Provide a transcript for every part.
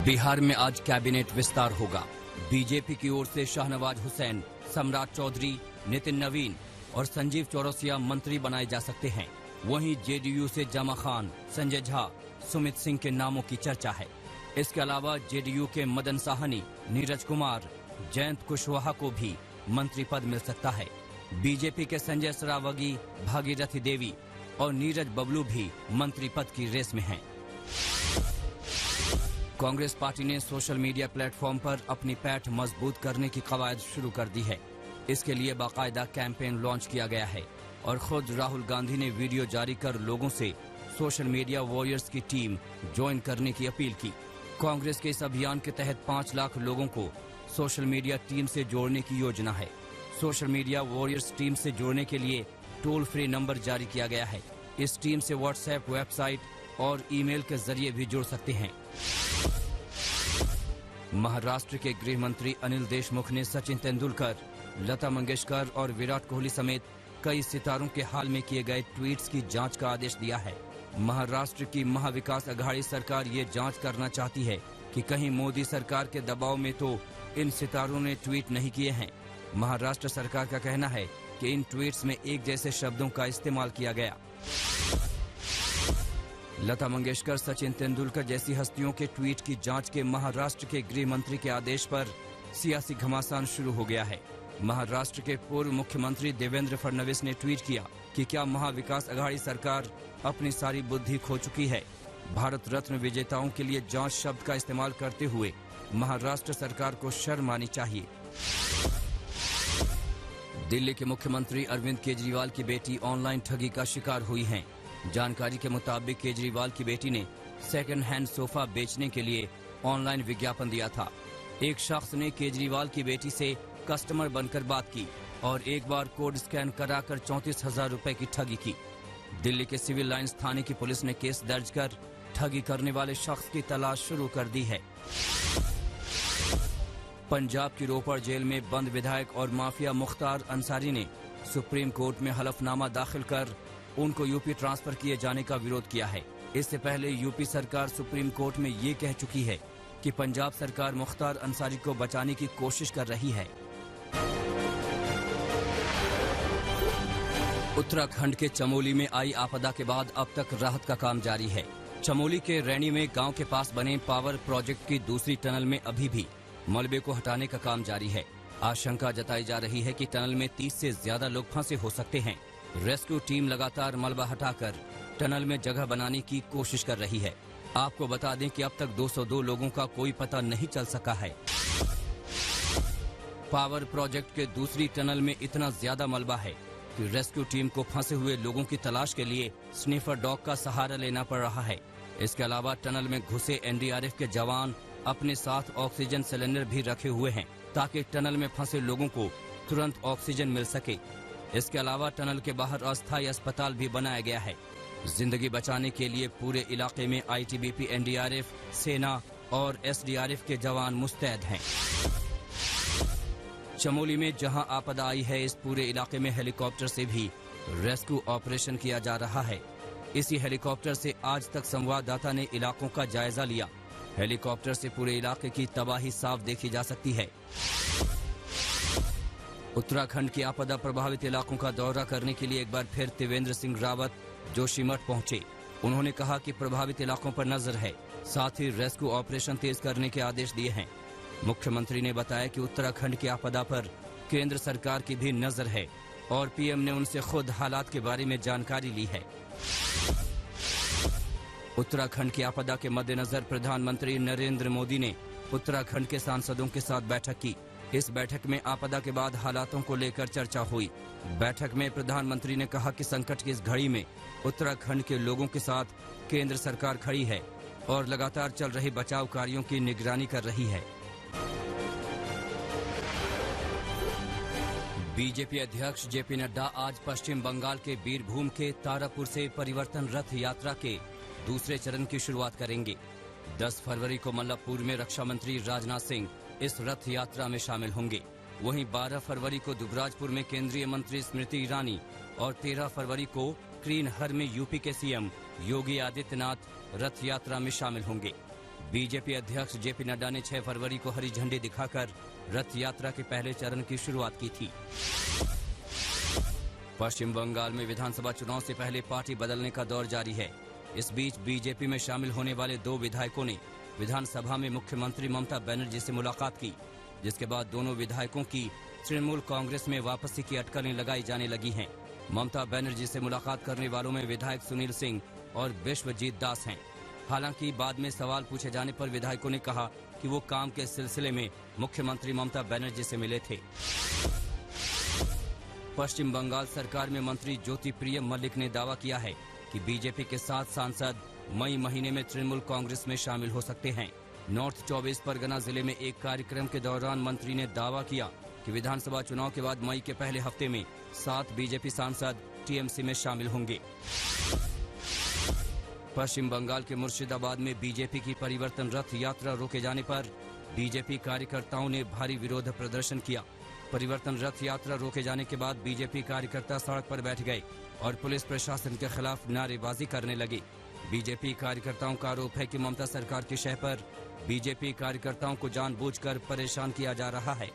बिहार में आज कैबिनेट विस्तार होगा। बीजेपी की ओर से शाहनवाज हुसैन, सम्राट चौधरी, नितिन नवीन और संजीव चौरसिया मंत्री बनाए जा सकते हैं। वहीं जेडीयू से जमा खान, संजय झा, सुमित सिंह के नामों की चर्चा है। इसके अलावा जेडीयू के मदन साहनी, नीरज कुमार, जयंत कुशवाहा को भी मंत्री पद मिल सकता है। बीजेपी के संजय सरावगी, भागीरथी देवी और नीरज बबलू भी मंत्री पद की रेस में हैं। कांग्रेस पार्टी ने सोशल मीडिया प्लेटफॉर्म पर अपनी पैठ मजबूत करने की कवायद शुरू कर दी है। इसके लिए बाकायदा कैंपेन लॉन्च किया गया है और खुद राहुल गांधी ने वीडियो जारी कर लोगों से सोशल मीडिया वॉरियर्स की टीम ज्वाइन करने की अपील की। कांग्रेस के इस अभियान के तहत 5 लाख लोगों को सोशल मीडिया टीम से जोड़ने की योजना है। सोशल मीडिया वॉरियर्स टीम से जोड़ने के लिए टोल फ्री नंबर जारी किया गया है। इस टीम से व्हाट्सएप, वेबसाइट और ईमेल के जरिए भी जुड़ सकते हैं। महाराष्ट्र के गृह मंत्री अनिल देशमुख ने सचिन तेंदुलकर, लता मंगेशकर और विराट कोहली समेत कई सितारों के हाल में किए गए ट्वीट्स की जांच का आदेश दिया है। महाराष्ट्र की महाविकास अघाड़ी सरकार ये जांच करना चाहती है कि कहीं मोदी सरकार के दबाव में तो इन सितारों ने ट्वीट नहीं किए हैं। महाराष्ट्र सरकार का कहना है कि इन ट्वीट्स में एक जैसे शब्दों का इस्तेमाल किया गया। लता मंगेशकर, सचिन तेंदुलकर जैसी हस्तियों के ट्वीट की जांच के महाराष्ट्र के गृह मंत्री के आदेश पर सियासी घमासान शुरू हो गया है। महाराष्ट्र के पूर्व मुख्यमंत्री देवेंद्र फडणवीस ने ट्वीट किया कि क्या महाविकास अघाड़ी सरकार अपनी सारी बुद्धि खो चुकी है। भारत रत्न विजेताओं के लिए जांच शब्द का इस्तेमाल करते हुए महाराष्ट्र सरकार को शर्म आनी चाहिए। दिल्ली के मुख्यमंत्री अरविंद केजरीवाल की बेटी ऑनलाइन ठगी का शिकार हुई हैं। जानकारी के मुताबिक केजरीवाल की बेटी ने सेकंड हैंड सोफा बेचने के लिए ऑनलाइन विज्ञापन दिया था। एक शख्स ने केजरीवाल की बेटी से कस्टमर बनकर बात की और एक बार कोड स्कैन कराकर 34,000 रुपए की ठगी की। दिल्ली के सिविल लाइंस थाने की पुलिस ने केस दर्ज कर ठगी करने वाले शख्स की तलाश शुरू कर दी है। पंजाब की रोपड़ जेल में बंद विधायक और माफिया मुख्तार अंसारी ने सुप्रीम कोर्ट में हलफनामा दाखिल कर उनको यूपी ट्रांसफर किए जाने का विरोध किया है। इससे पहले यूपी सरकार सुप्रीम कोर्ट में ये कह चुकी है कि पंजाब सरकार मुख्तार अंसारी को बचाने की कोशिश कर रही है। उत्तराखंड के चमोली में आई आपदा के बाद अब तक राहत का काम जारी है। चमोली के रैनी में गांव के पास बने पावर प्रोजेक्ट की दूसरी टनल में अभी भी मलबे को हटाने का काम जारी है। आशंका जताई जा रही है कि टनल में 30 से ज्यादा लोग फंसे हो सकते हैं। रेस्क्यू टीम लगातार मलबा हटाकर टनल में जगह बनाने की कोशिश कर रही है। आपको बता दें कि अब तक 202 लोगों का कोई पता नहीं चल सका है। पावर प्रोजेक्ट के दूसरी टनल में इतना ज्यादा मलबा है कि रेस्क्यू टीम को फंसे हुए लोगों की तलाश के लिए स्निफर डॉग का सहारा लेना पड़ रहा है। इसके अलावा टनल में घुसे एनडीआरएफ के जवान अपने साथ ऑक्सीजन सिलेंडर भी रखे हुए हैं ताकि टनल में फंसे लोगों को तुरंत ऑक्सीजन मिल सके। इसके अलावा टनल के बाहर अस्थायी अस्पताल भी बनाया गया है। जिंदगी बचाने के लिए पूरे इलाके में आईटीबीपी, एनडीआरएफ, सेना और एसडीआरएफ के जवान मुस्तैद हैं। चमोली में जहां आपदा आई है, इस पूरे इलाके में हेलीकॉप्टर से भी रेस्क्यू ऑपरेशन किया जा रहा है। इसी हेलीकॉप्टर से आज तक संवाददाता ने इलाकों का जायजा लिया। हेलीकॉप्टर से पूरे इलाके की तबाही साफ देखी जा सकती है। उत्तराखंड के आपदा प्रभावित इलाकों का दौरा करने के लिए एक बार फिर त्रिवेंद्र सिंह रावत जोशीमठ पहुंचे। उन्होंने कहा कि प्रभावित इलाकों पर नजर है, साथ ही रेस्क्यू ऑपरेशन तेज करने के आदेश दिए हैं। मुख्यमंत्री ने बताया कि उत्तराखंड की आपदा पर केंद्र सरकार की भी नजर है और पीएम ने उनसे खुद हालात के बारे में जानकारी ली है। उत्तराखंड की आपदा के मद्देनजर प्रधानमंत्री नरेंद्र मोदी ने उत्तराखंड के सांसदों के साथ बैठक की। इस बैठक में आपदा के बाद हालातों को लेकर चर्चा हुई। बैठक में प्रधानमंत्री ने कहा कि संकट की इस घड़ी में उत्तराखंड के लोगों के साथ केंद्र सरकार खड़ी है और लगातार चल रहे बचाव कार्यों की निगरानी कर रही है। बीजेपी अध्यक्ष जेपी नड्डा आज पश्चिम बंगाल के बीरभूम के तारापुर से परिवर्तन रथ यात्रा के दूसरे चरण की शुरुआत करेंगे। 10 फरवरी को मल्लापुर में रक्षा मंत्री राजनाथ सिंह इस रथ यात्रा में शामिल होंगे। वहीं 12 फरवरी को दुबराजपुर में केंद्रीय मंत्री स्मृति ईरानी और 13 फरवरी को क्रीनहर में यूपी के सीएम योगी आदित्यनाथ रथ यात्रा में शामिल होंगे। बीजेपी अध्यक्ष जेपी नड्डा ने 6 फरवरी को हरी झंडी दिखाकर रथ यात्रा के पहले चरण की शुरुआत की थी। पश्चिम बंगाल में विधानसभा चुनाव से पहले पार्टी बदलने का दौर जारी है। इस बीच बीजेपी में शामिल होने वाले 2 विधायकों ने विधानसभा में मुख्यमंत्री ममता बनर्जी से मुलाकात की, जिसके बाद दोनों विधायकों की तृणमूल कांग्रेस में वापसी की अटकलें लगाई जाने लगी हैं। ममता बनर्जी से मुलाकात करने वालों में विधायक सुनील सिंह और विश्वजीत दास हैं। हालांकि बाद में सवाल पूछे जाने पर विधायकों ने कहा कि वो काम के सिलसिले में मुख्यमंत्री ममता बनर्जी से मिले थे। पश्चिम बंगाल सरकार में मंत्री ज्योतिप्रिय मल्लिक ने दावा किया है कि बीजेपी के 7 सांसद मई महीने में तृणमूल कांग्रेस में शामिल हो सकते हैं। नॉर्थ 24 परगना जिले में एक कार्यक्रम के दौरान मंत्री ने दावा किया कि विधानसभा चुनाव के बाद मई के पहले हफ्ते में 7 बीजेपी सांसद टीएमसी में शामिल होंगे। पश्चिम बंगाल के मुर्शिदाबाद में बीजेपी की परिवर्तन रथ यात्रा रोके जाने पर बीजेपी कार्यकर्ताओं ने भारी विरोध प्रदर्शन किया। परिवर्तन रथ यात्रा रोके जाने के बाद बीजेपी कार्यकर्ता सड़क पर बैठ गए और पुलिस प्रशासन के खिलाफ नारेबाजी करने लगे। बीजेपी कार्यकर्ताओं का आरोप है कि ममता सरकार की शह पर बीजेपी कार्यकर्ताओं को जानबूझकर परेशान किया जा रहा है।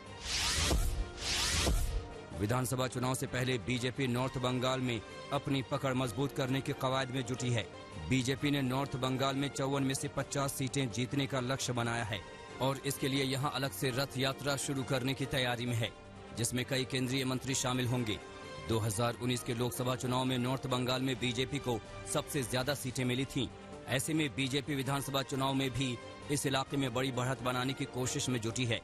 विधानसभा चुनाव से पहले बीजेपी नॉर्थ बंगाल में अपनी पकड़ मजबूत करने की कवायद में जुटी है। बीजेपी ने नॉर्थ बंगाल में 54 में से 50 सीटें जीतने का लक्ष्य बनाया है और इसके लिए यहां अलग से रथ यात्रा शुरू करने की तैयारी में है, जिसमें कई केंद्रीय मंत्री शामिल होंगे। 2019 के लोकसभा चुनाव में नॉर्थ बंगाल में बीजेपी को सबसे ज्यादा सीटें मिली थीं। ऐसे में बीजेपी विधानसभा चुनाव में भी इस इलाके में बड़ी बढ़त बनाने की कोशिश में जुटी है।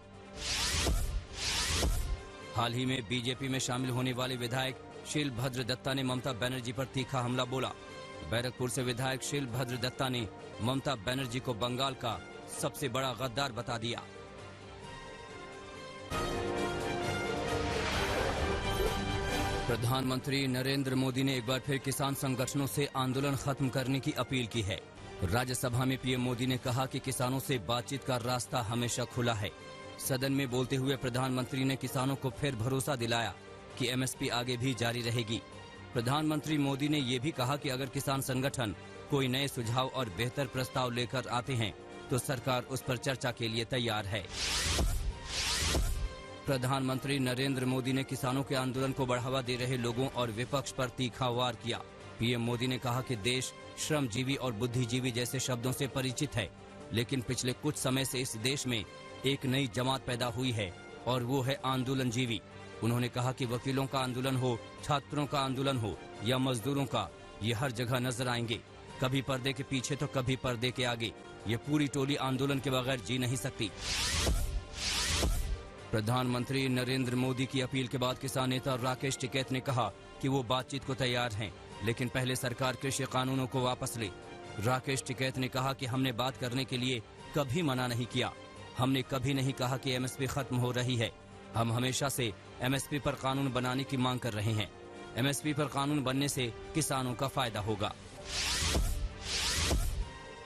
हाल ही में बीजेपी में शामिल होने वाले विधायक शीलभद्र दत्ता ने ममता बनर्जी पर तीखा हमला बोला। बैरकपुर से विधायक शीलभद्र दत्ता ने ममता बनर्जी को बंगाल का सबसे बड़ा गद्दार बता दिया। प्रधानमंत्री नरेंद्र मोदी ने एक बार फिर किसान संगठनों से आंदोलन खत्म करने की अपील की है। राज्यसभा में पीएम मोदी ने कहा कि किसानों से बातचीत का रास्ता हमेशा खुला है। सदन में बोलते हुए प्रधानमंत्री ने किसानों को फिर भरोसा दिलाया कि एमएसपी आगे भी जारी रहेगी। प्रधानमंत्री मोदी ने ये भी कहा कि अगर किसान संगठन कोई नए सुझाव और बेहतर प्रस्ताव लेकर आते हैं तो सरकार उस पर चर्चा के लिए तैयार है। प्रधानमंत्री नरेंद्र मोदी ने किसानों के आंदोलन को बढ़ावा दे रहे लोगों और विपक्ष पर तीखा वार किया। पीएम मोदी ने कहा कि देश श्रमजीवी और बुद्धिजीवी जैसे शब्दों से परिचित है, लेकिन पिछले कुछ समय से इस देश में एक नई जमात पैदा हुई है और वो है आंदोलनजीवी। उन्होंने कहा कि वकीलों का आंदोलन हो, छात्रों का आंदोलन हो या मजदूरों का, ये हर जगह नजर आएंगे, कभी पर्दे के पीछे तो कभी पर्दे के आगे। ये पूरी टोली आंदोलन के बगैर जी नहीं सकती। प्रधानमंत्री नरेंद्र मोदी की अपील के बाद किसान नेता राकेश टिकैत ने कहा कि वो बातचीत को तैयार हैं, लेकिन पहले सरकार कृषि कानूनों को वापस ले। राकेश टिकैत ने कहा कि हमने बात करने के लिए कभी मना नहीं किया। हमने कभी नहीं कहा कि एमएसपी खत्म हो रही है। हम हमेशा से एमएसपी पर कानून बनाने की मांग कर रहे हैं। एमएसपी पर कानून बनने से किसानों का फायदा होगा।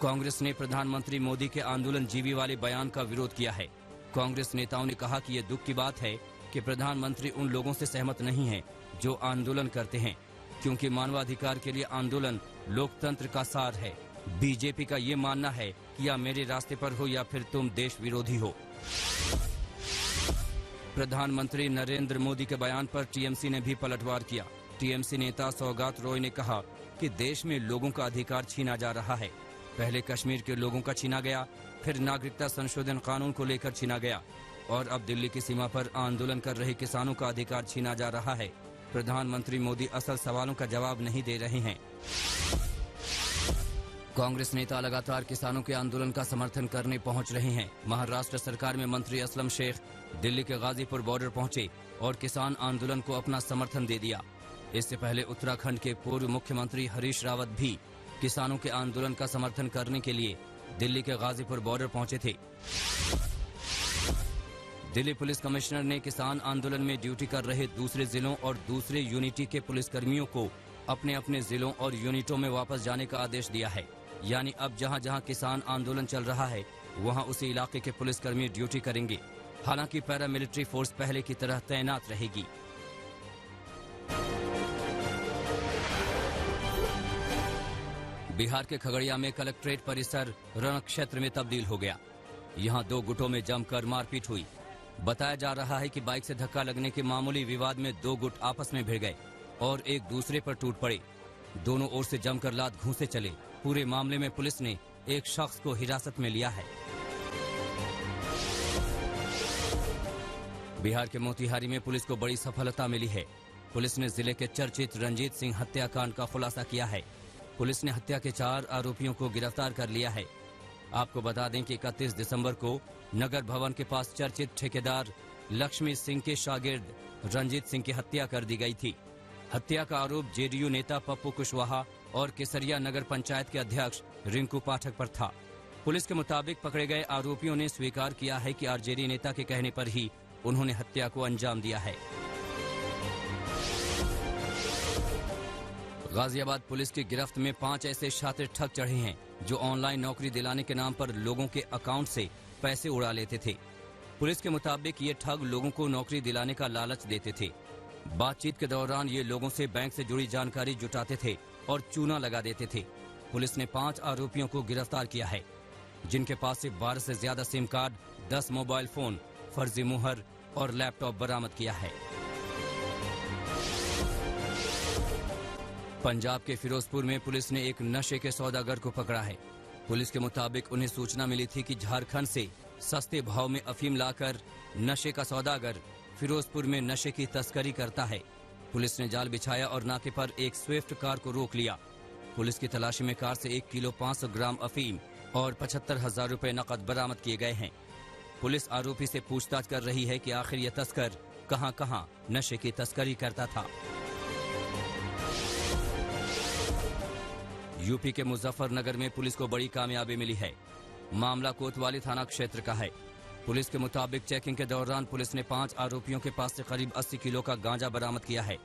कांग्रेस ने प्रधानमंत्री मोदी के आंदोलनजीवी वाले बयान का विरोध किया है। कांग्रेस नेताओं ने कहा कि यह दुख की बात है कि प्रधानमंत्री उन लोगों से सहमत नहीं हैं जो आंदोलन करते हैं, क्योंकि मानवाधिकार के लिए आंदोलन लोकतंत्र का सार है। बीजेपी का ये मानना है कि या मेरे रास्ते पर हो या फिर तुम देश विरोधी हो। प्रधानमंत्री नरेंद्र मोदी के बयान पर टीएमसी ने भी पलटवार किया। टीएमसी नेता सौगात रॉय ने कहा कि देश में लोगों का अधिकार छीना जा रहा है। पहले कश्मीर के लोगों का छीना गया, फिर नागरिकता संशोधन कानून को लेकर छीना गया और अब दिल्ली की सीमा पर आंदोलन कर रहे किसानों का अधिकार छीना जा रहा है। प्रधानमंत्री मोदी असल सवालों का जवाब नहीं दे रहे हैं। कांग्रेस नेता लगातार किसानों के आंदोलन का समर्थन करने पहुंच रहे हैं। महाराष्ट्र सरकार में मंत्री असलम शेख दिल्ली के गाजीपुर बॉर्डर पहुंचे और किसान आंदोलन को अपना समर्थन दे दिया। इससे पहले उत्तराखंड के पूर्व मुख्यमंत्री हरीश रावत भी किसानों के आंदोलन का समर्थन करने के लिए दिल्ली के गाजीपुर बॉर्डर पहुंचे थे। दिल्ली पुलिस कमिश्नर ने किसान आंदोलन में ड्यूटी कर रहे दूसरे जिलों और दूसरे यूनिटी के पुलिसकर्मियों को अपने अपने जिलों और यूनिटों में वापस जाने का आदेश दिया है। यानी अब जहां जहां किसान आंदोलन चल रहा है वहां उसी इलाके के पुलिसकर्मी ड्यूटी करेंगे। हालांकि पैरामिलिट्री फोर्स पहले की तरह तैनात रहेगी। बिहार के खगड़िया में कलेक्ट्रेट परिसर रण क्षेत्र में तब्दील हो गया। यहां 2 गुटों में जमकर मारपीट हुई। बताया जा रहा है कि बाइक से धक्का लगने के मामूली विवाद में 2 गुट आपस में भिड़ गए और एक दूसरे पर टूट पड़े। दोनों ओर से जमकर लात घूंसे चले। पूरे मामले में पुलिस ने एक शख्स को हिरासत में लिया है। बिहार के मोतिहारी में पुलिस को बड़ी सफलता मिली है। पुलिस ने जिले के चर्चित रंजीत सिंह हत्याकांड का खुलासा किया है। पुलिस ने हत्या के 4 आरोपियों को गिरफ्तार कर लिया है। आपको बता दें कि 31 दिसंबर को नगर भवन के पास चर्चित ठेकेदार लक्ष्मी सिंह के शागिर्द रंजीत सिंह की हत्या कर दी गई थी। हत्या का आरोप जेडीयू नेता पप्पू कुशवाहा और केसरिया नगर पंचायत के अध्यक्ष रिंकू पाठक पर था। पुलिस के मुताबिक पकड़े गए आरोपियों ने स्वीकार किया है कि आरजेडी नेता के कहने पर ही उन्होंने हत्या को अंजाम दिया है। गाजियाबाद पुलिस की गिरफ्त में 5 ऐसे छात्र ठग चढ़े हैं जो ऑनलाइन नौकरी दिलाने के नाम पर लोगों के अकाउंट से पैसे उड़ा लेते थे। पुलिस के मुताबिक ये ठग लोगों को नौकरी दिलाने का लालच देते थे। बातचीत के दौरान ये लोगों से बैंक से जुड़ी जानकारी जुटाते थे और चूना लगा देते थे। पुलिस ने 5 आरोपियों को गिरफ्तार किया है, जिनके पास से 12 से ज्यादा सिम कार्ड, 10 मोबाइल फोन, फर्जी मुहर और लैपटॉप बरामद किया है। पंजाब के फिरोजपुर में पुलिस ने एक नशे के सौदागर को पकड़ा है। पुलिस के मुताबिक उन्हें सूचना मिली थी कि झारखंड से सस्ते भाव में अफीम लाकर नशे का सौदागर फिरोजपुर में नशे की तस्करी करता है। पुलिस ने जाल बिछाया और नाके पर एक स्विफ्ट कार को रोक लिया। पुलिस की तलाशी में कार से 1 किलो 500 ग्राम अफीम और 75,000 रुपए नकद बरामद किए गए हैं। पुलिस आरोपी से पूछताछ कर रही है कि आखिर यह तस्कर कहां-कहां नशे की तस्करी करता था। यूपी के मुजफ्फरनगर में पुलिस को बड़ी कामयाबी मिली है। मामला कोतवाली थाना क्षेत्र का है। पुलिस के मुताबिक चेकिंग के दौरान पुलिस ने 5 आरोपियों के पास से करीब 80 किलो का गांजा बरामद किया है।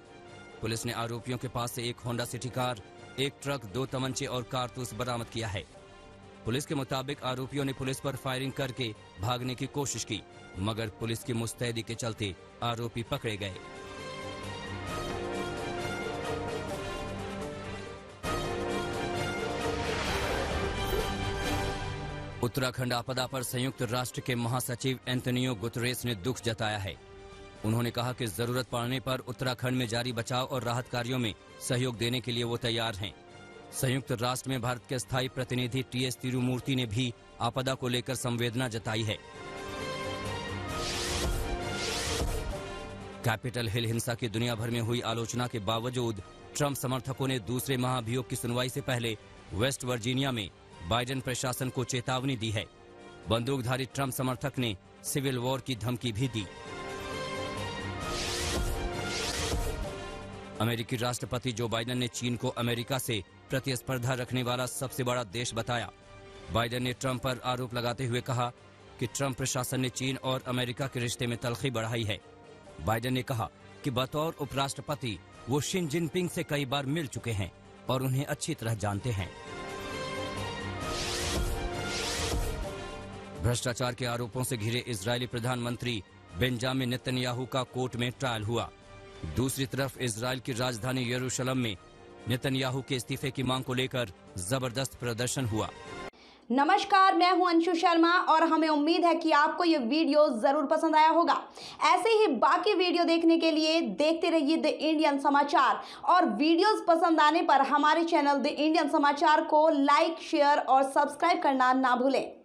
पुलिस ने आरोपियों के पास से एक होंडा सिटी कार, एक ट्रक, 2 तमंचे और कारतूस बरामद किया है। पुलिस के मुताबिक आरोपियों ने पुलिस पर फायरिंग करके भागने की कोशिश की, मगर पुलिस की मुस्तैदी के चलते आरोपी पकड़े गए। उत्तराखंड आपदा पर संयुक्त राष्ट्र के महासचिव एंटोनियो गुतरेस ने दुख जताया है। उन्होंने कहा कि जरूरत पड़ने पर उत्तराखंड में जारी बचाव और राहत कार्यों में सहयोग देने के लिए वो तैयार हैं। संयुक्त राष्ट्र में भारत के स्थायी प्रतिनिधि टीएस तिरुमूर्ति ने भी आपदा को लेकर संवेदना जताई है। कैपिटल हिल हिंसा की दुनिया भर में हुई आलोचना के बावजूद ट्रंप समर्थकों ने दूसरे महाभियोग की सुनवाई से पहले वेस्ट वर्जीनिया में बाइडेन प्रशासन को चेतावनी दी है। बंदूकधारी ट्रंप समर्थक ने सिविल वॉर की धमकी भी दी। अमेरिकी राष्ट्रपति जो बाइडेन ने चीन को अमेरिका से प्रतिस्पर्धा रखने वाला सबसे बड़ा देश बताया। बाइडेन ने ट्रंप पर आरोप लगाते हुए कहा कि ट्रंप प्रशासन ने चीन और अमेरिका के रिश्ते में तलखी बढ़ाई है। बाइडेन ने कहा कि बतौर उपराष्ट्रपति वो शी जिनपिंग से कई बार मिल चुके हैं और उन्हें अच्छी तरह जानते हैं। भ्रष्टाचार के आरोपों से घिरे इजरायली प्रधानमंत्री बेंजामिन नेतन्याहू का कोर्ट में ट्रायल हुआ। दूसरी तरफ इजरायल की राजधानी यरूशलेम में नेतन्याहू के इस्तीफे की मांग को लेकर जबरदस्त प्रदर्शन हुआ। नमस्कार, मैं हूं अंशु शर्मा और हमें उम्मीद है कि आपको ये वीडियो जरूर पसंद आया होगा। ऐसे ही बाकी वीडियो देखने के लिए देखते रहिए द इंडियन समाचार और वीडियोस पसंद आने पर हमारे चैनल द इंडियन समाचार को लाइक, शेयर और सब्सक्राइब करना ना भूलें।